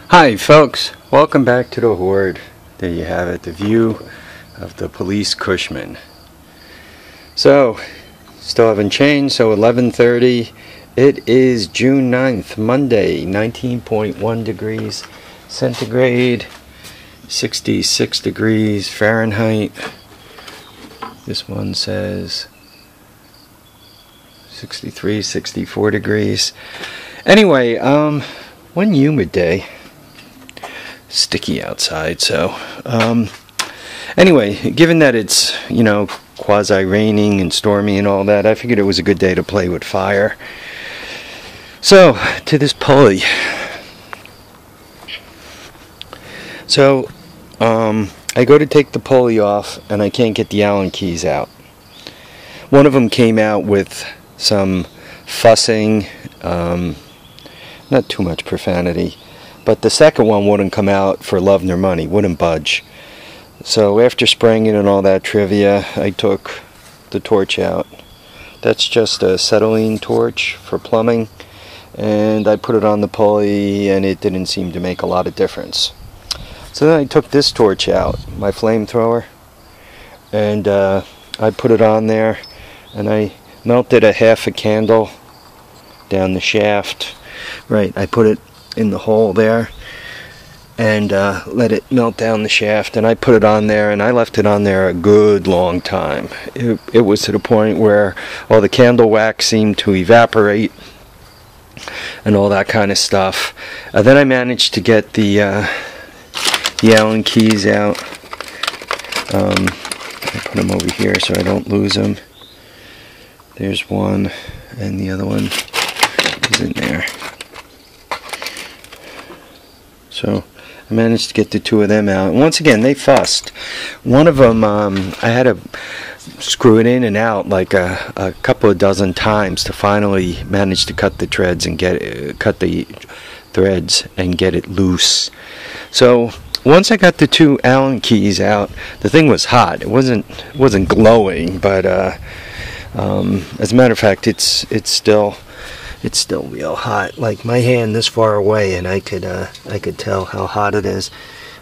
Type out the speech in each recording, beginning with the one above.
Hi folks, welcome back to the Horde. There you have it, the view of the police Cushman. So, still haven't changed, so 11:30. It is June 9th, Monday, 19.1 degrees centigrade, 66 degrees Fahrenheit. This one says 63, 64 degrees. Anyway, one humid day. Sticky outside, so anyway, given that it's, you know, quasi raining and stormy and all that, I figured it was a good day to play with fire. So to this pulley. So I go to take the pulley off and I can't get the Allen keys out. One of them came out with some fussing, not too much profanity. But the second one wouldn't come out for love nor money, wouldn't budge. So after spraying it and all that trivia, I took the torch out. That's just a acetylene torch for plumbing. And I put it on the pulley and it didn't seem to make a lot of difference. So then I took this torch out, my flame thrower. And I put it on there and I melted a half a candle down the shaft. Right, I put it in the hole there and let it melt down the shaft, and I put it on there and I left it on there a good long time. It was to the point where all the candle wax seemed to evaporate and all that kind of stuff. Then I managed to get the Allen keys out. I put them over here so I don't lose them. There's one and the other one is in there. So I managed to get the two of them out. And once again, they fussed. One of them, I had to screw it in and out like a couple of dozen times to finally manage to cut the threads and get it loose. So once I got the two Allen keys out, the thing was hot. It wasn't glowing, but as a matter of fact, it's still real hot. Like my hand this far away, and I could tell how hot it is.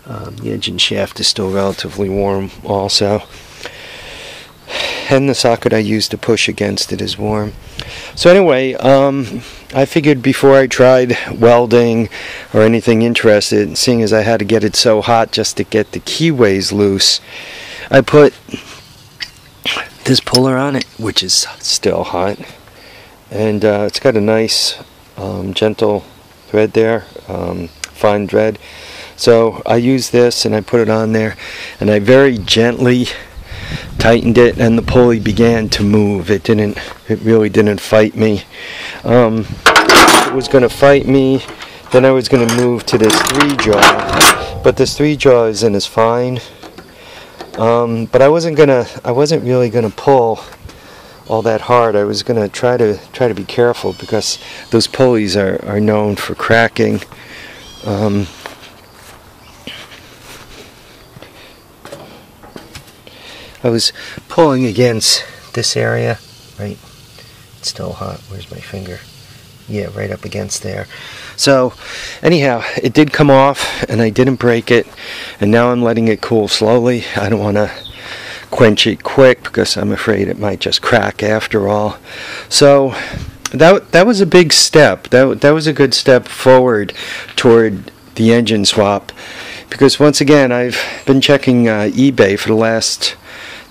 The engine shaft is still relatively warm, also, and the socket I used to push against it is warm. So anyway, I figured before I tried welding or anything interested, seeing as I had to get it so hot just to get the keyways loose, I put this puller on it, which is still hot. And it's got a nice gentle thread there, fine thread. So I used this and I put it on there and I very gently tightened it and the pulley began to move. It really didn't fight me. If it was going to fight me, then I was going to move to this 3-jaw. But this 3-jaw isn't as fine. But I wasn't really gonna pull all that hard. I was going to try to be careful because those pulleys are known for cracking. I was pulling against this area, right? It's still hot. Where's my finger? Yeah, right up against there. So anyhow, it did come off and I didn't break it, and now I'm letting it cool slowly. I don't want to quench it quick because I'm afraid it might just crack after all. So that was a big step. That was a good step forward toward the engine swap, because once again I've been checking eBay for the last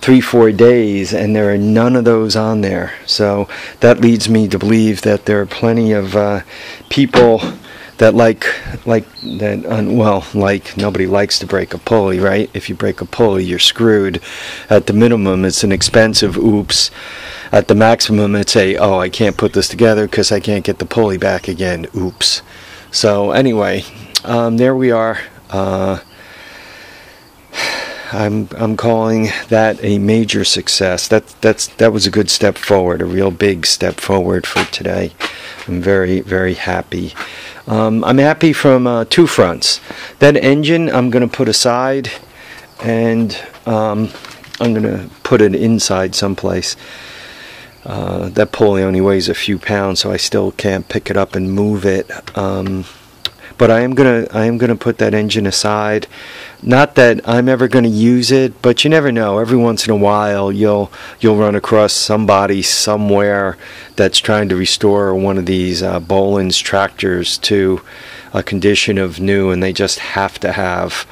3-4 days and there are none of those on there. So that leads me to believe that there are plenty of people that like nobody likes to break a pulley, right? If you break a pulley, you're screwed. At the minimum, it's an expensive oops. At the maximum, it's a, oh, I can't put this together because I can't get the pulley back again, oops. So anyway, there we are. I'm calling that a major success. That was a good step forward, a real big step forward for today. I'm very, very happy. I'm happy from two fronts. That engine I'm going to put aside, and I'm going to put it inside someplace. That pulley only weighs a few pounds, so I still can't pick it up and move it. but I am gonna put that engine aside. Not that I'm ever gonna use it, but you never know. Every once in a while, you'll run across somebody somewhere that's trying to restore one of these Boland's tractors to a condition of new, and they just have to have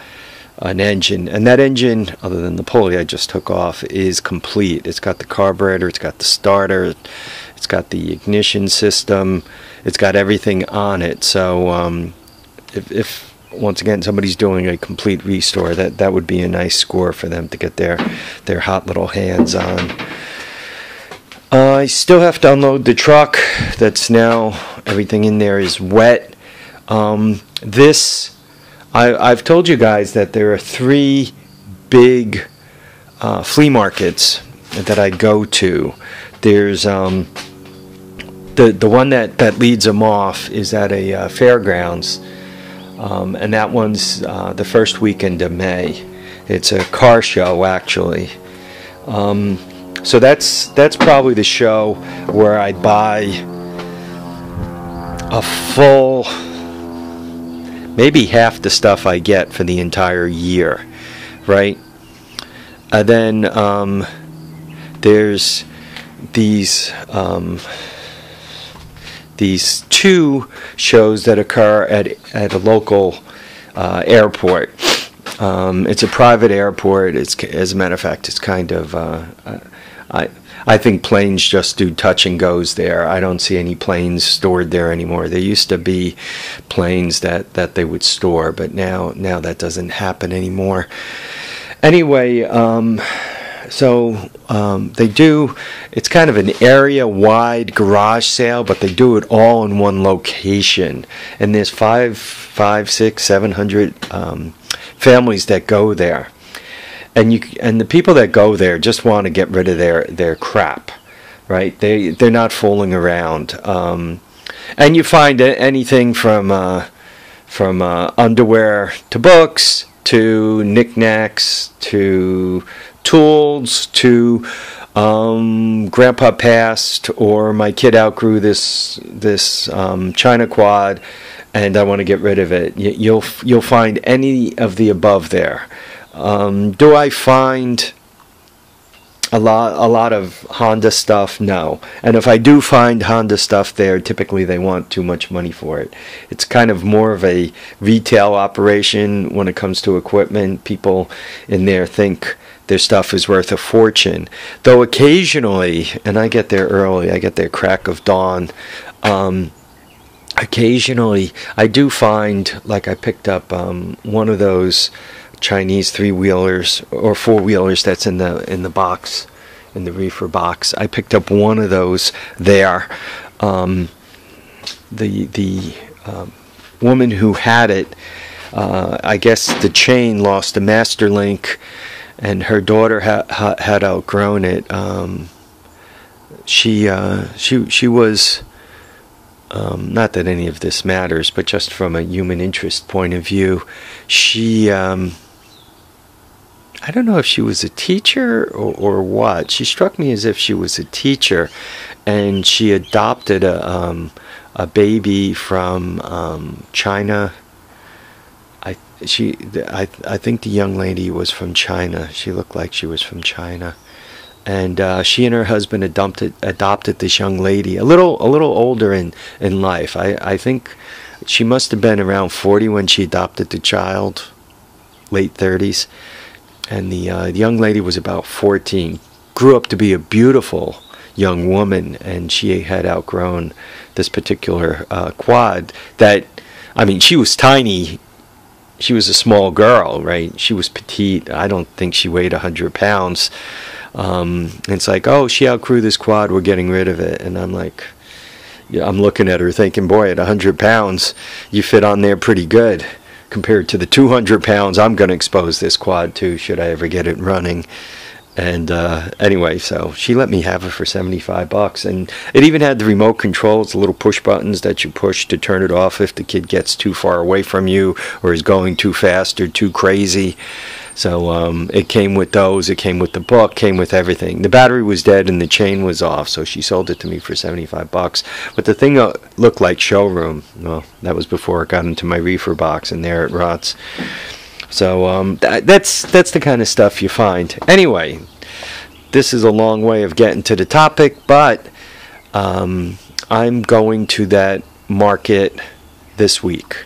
an engine. And that engine, other than the pulley I just took off, is complete. It's got the carburetor, it's got the starter, it's got the ignition system, it's got everything on it. So if once again somebody's doing a complete restore, that would be a nice score for them to get their hot little hands on. I still have to unload the truck. That's now, everything in there is wet. I've told you guys that there are 3 big flea markets that I go to. There's the one that leads them off is at a fairgrounds, and that one's the first weekend of May. It's a car show, actually. So that's probably the show where I buy a full, maybe half the stuff I get for the entire year, right? And then there's these 2 shows that occur at a local airport. It's a private airport. As a matter of fact, it's kind of I think planes just do touch and goes there. I don't see any planes stored there anymore. There used to be planes that they would store, but now that doesn't happen anymore. Anyway, so they do, it's kind of an area-wide garage sale, but they do it all in one location. And there's 700 families that go there. And the people that go there just want to get rid of their crap, right? They're not fooling around. And you find anything from underwear to books to knickknacks to tools to grandpa passed, or my kid outgrew this China quad and I want to get rid of it. You'll find any of the above there. Do I find a lot of Honda stuff? No. And if I do find Honda stuff there, typically they want too much money for it. It's kind of more of a retail operation when it comes to equipment. People in there think their stuff is worth a fortune. Though occasionally, and I get there early, I get there crack of dawn, occasionally I do find, like I picked up one of those Chinese 3-wheelers or 4-wheelers that's in the box, in the reefer box. I picked up one of those there. The woman who had it, I guess the chain lost a master link, and her daughter had outgrown it. She was, not that any of this matters, but just from a human interest point of view, she I don't know if she was a teacher or what. She struck me as if she was a teacher, and she adopted a baby from China. I think the young lady was from China. She looked like she was from China, and she and her husband adopted this young lady, a little older in life. I think she must have been around 40 when she adopted the child, late 30s. And the young lady was about 14, grew up to be a beautiful young woman, and she had outgrown this particular quad that, I mean, she was tiny. She was a small girl, right? She was petite. I don't think she weighed 100 pounds. It's like, oh, she outgrew this quad, we're getting rid of it. And I'm like, yeah, I'm looking at her thinking, boy, at 100 pounds, you fit on there pretty good, compared to the 200 pounds I'm going to expose this quad to should I ever get it running. And anyway, so she let me have it for 75 bucks, and it even had the remote controls, the little push buttons that you push to turn it off if the kid gets too far away from you or is going too fast or too crazy. So it came with those, it came with the book, came with everything. The battery was dead and the chain was off, so she sold it to me for 75 bucks. But the thing looked like showroom. Well, that was before it got into my reefer box, and there it rots. So that's the kind of stuff you find. Anyway, this is a long way of getting to the topic, but I'm going to that market this week.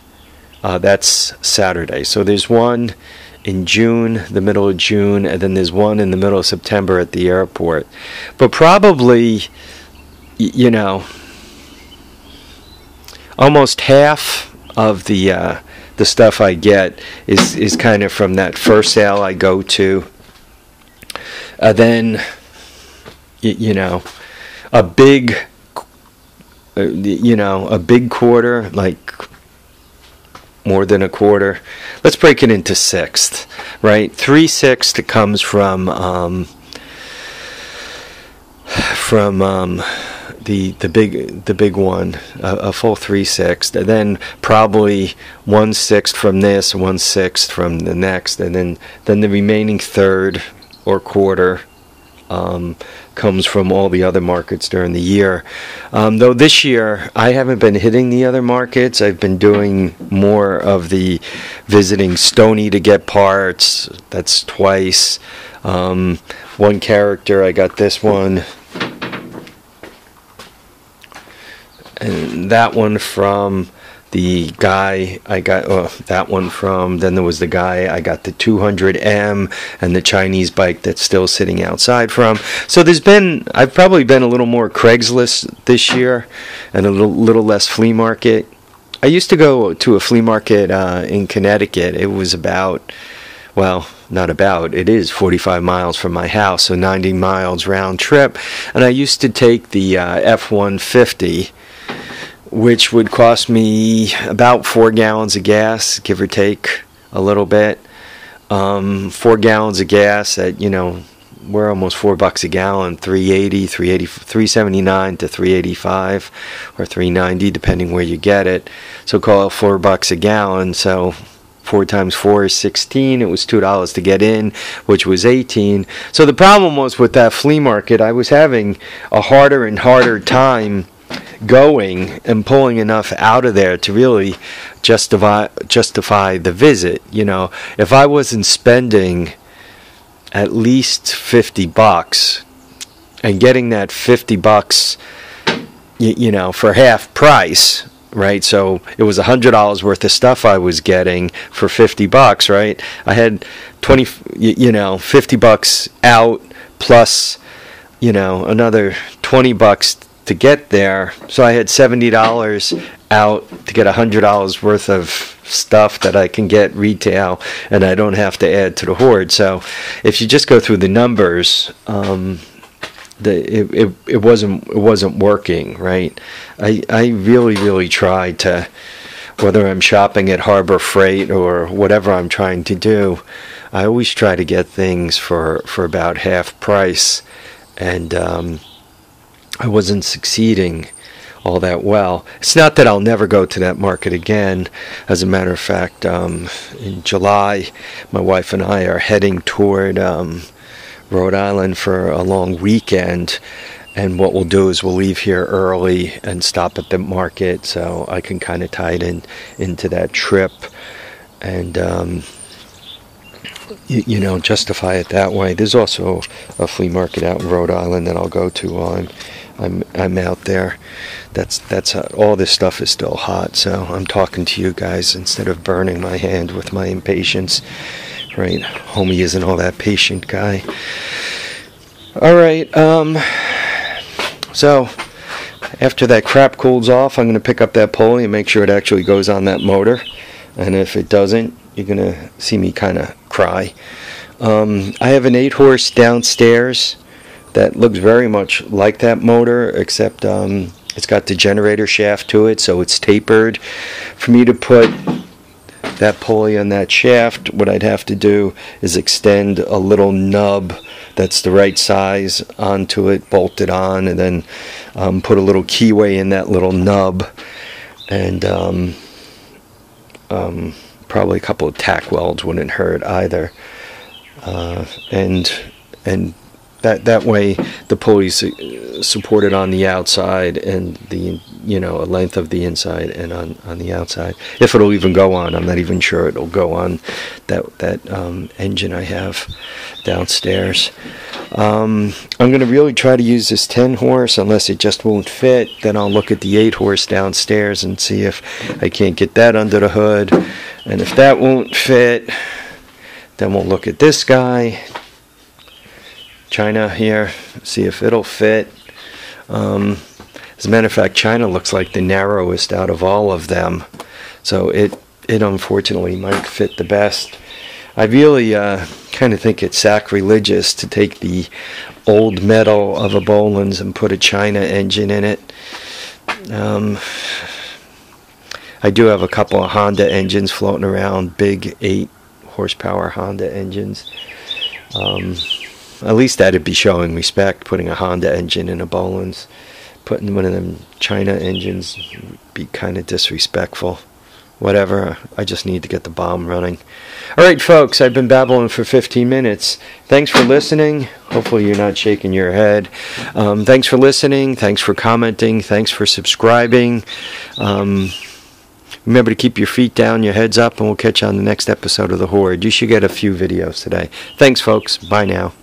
That's Saturday. So there's one in June, the middle of June, and then there's one in the middle of September at the airport. But probably, you know, almost half of the stuff I get is kind of from that first sale I go to. Then, you know, a big quarter, like more than a quarter. Let's break it into sixth, right? 3/6 comes from the big one, a full 3/6, and then probably 1/6 from this, 1/6 from the next, and then the remaining third or quarter comes from all the other markets during the year. Though this year I haven't been hitting the other markets. I've been doing more of the visiting Stony to get parts. That's twice. One character, I got this one. And that one from the guy I got, that one from, then there was the guy I got the 200M and the Chinese bike that's still sitting outside from. So I've probably been a little more Craigslist this year and a little less flea market. I used to go to a flea market in Connecticut. It was it is 45 miles from my house, so 90 miles round trip. And I used to take the F-150, which would cost me about 4 gallons of gas, give or take a little bit. 4 gallons of gas at, we're almost $4 a gallon, $3.79 to $3.85 or $3.90, depending where you get it. So call it $4 a gallon. So 4 times 4 is 16. It was $2 to get in, which was 18. So the problem was with that flea market, I was having a harder and harder time going and pulling enough out of there to really justify the visit. If I wasn't spending at least $50 and getting that $50 for half price, right? So it was $100 worth of stuff I was getting for $50, right? I had $50 out plus another $20 to get there. So I had $70 out to get $100 worth of stuff that I can get retail, and I don't have to add to the hoard. So if you just go through the numbers, it wasn't working, right? I really tried to, whether I'm shopping at Harbor Freight or whatever I'm trying to do, I always try to get things for about half price, and I wasn't succeeding all that well. It's not that I'll never go to that market again. As a matter of fact, in July, my wife and I are heading toward Rhode Island for a long weekend, and what we'll do is we'll leave here early and stop at the market so I can kind of tie it into that trip and justify it that way. There's also a flea market out in Rhode Island that I'll go to while I'm out there. That's all this stuff is still hot, so I'm talking to you guys instead of burning my hand with my impatience. Right, homie isn't all that patient guy. All right, so after that crap cools off, I'm going to pick up that pulley and make sure it actually goes on that motor. And if it doesn't, you're going to see me kind of cry. I have an 8-horse downstairs that looks very much like that motor, except it's got the generator shaft to it, so it's tapered. For me to put that pulley on that shaft, what I'd have to do is extend a little nub that's the right size onto it, bolt it on, and then put a little keyway in that little nub, and probably a couple of tack welds wouldn't hurt either, and that way the pulley's supported on the outside, and the a length of the inside and on the outside. If it'll even go on, I'm not even sure it'll go on that engine I have downstairs. I'm going to really try to use this 10 horse, unless it just won't fit. Then I'll look at the 8 horse downstairs and see if I can't get that under the hood. And if that won't fit, then we'll look at this guy, China here, see if it'll fit. As a matter of fact, China looks like the narrowest out of all of them, so it unfortunately might fit the best. I really kind of think it's sacrilegious to take the old metal of a Boland's and put a China engine in it. I do have a couple of Honda engines floating around, big 8 horsepower Honda engines. At least that'd be showing respect, putting a Honda engine in a Boland's. Putting one of them China engines would be kind of disrespectful. Whatever, I just need to get the bomb running. Alright folks, I've been babbling for 15 minutes. Thanks for listening. Hopefully you're not shaking your head. Thanks for listening, thanks for commenting, thanks for subscribing. Remember to keep your feet down, your heads up, and we'll catch you on the next episode of The Horde. You should get a few videos today. Thanks folks, bye now.